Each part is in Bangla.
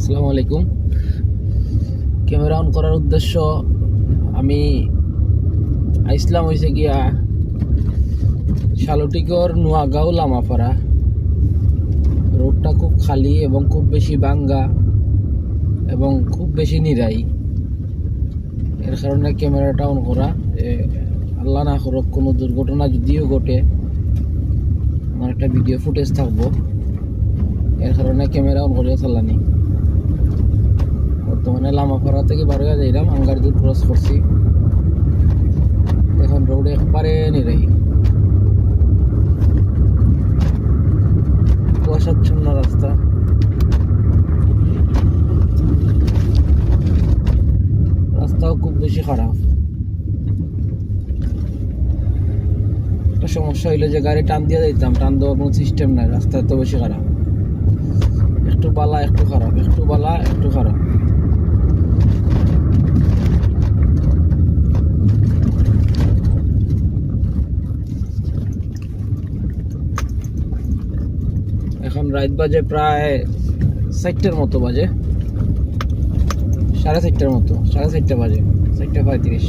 আসসালামু আলাইকুম। ক্যামেরা অন করার উদ্দেশ্য আমি আইসলাম হয়েছে গিয়া শালটিগড় নোয়াগাঁও লামাপাড়া। রোডটা খুব খালি এবং খুব বেশি বাঙ্গা এবং খুব বেশি নিরাই। এর কারণে ক্যামেরাটা অন করা, আল্লাহ না করুক কোনো দুর্ঘটনা যদিও ঘটে আমার একটা ভিডিও ফুটেজ থাকবো, এর কারণে ক্যামেরা অন করিয়া চালানি। বর্তমানে লামাপাড়া থেকে বারোয়া যাইলাম, আঙ্গারদুর ক্রস করছি। এখন রোড একবারে নিরাই, কুয়াশাচ্ছন্ন রাস্তা। রাস্তাও খুব বেশি খারাপ। একটা সমস্যা হইলো যে গাড়ি টান দিয়ে যাইতাম, টান দেওয়ার কোনো সিস্টেম নাই, রাস্তা এত বেশি খারাপ। একটু বালা একটু খারাপ, একটু বালা একটু খারাপ। এখন রাত বাজে প্রায় 4টার মতো বাজে, 4:30টার মতো, 4:30 বাজে, 4:35।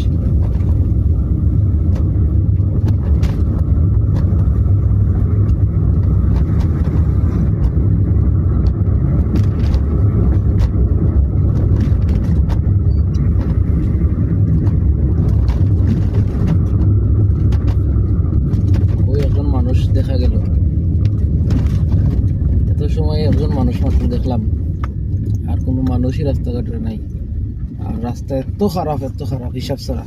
ওই একজন মানুষ দেখা গেল, এত সময় একজন মানুষ মাত্র দেখলাম, আর কোনো মানুষই রাস্তাঘাটে নাই। আর রাস্তা এত খারাপ হিসাব ছাড়া।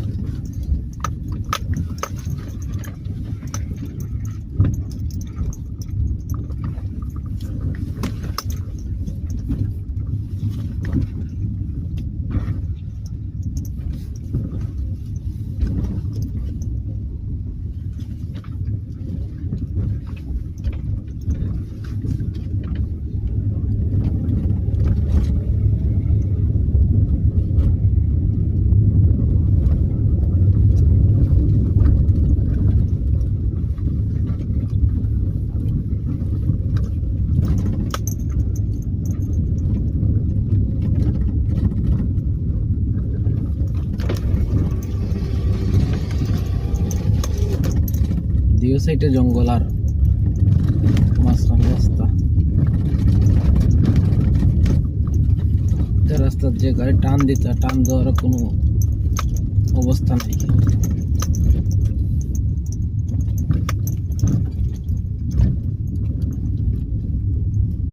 দুই সাইডে জঙ্গল আর মাঝখানে রাস্তা। রাস্তার যে গাড়ি টান দিতে, টান দেওয়ার কোনো অবস্থা নাই।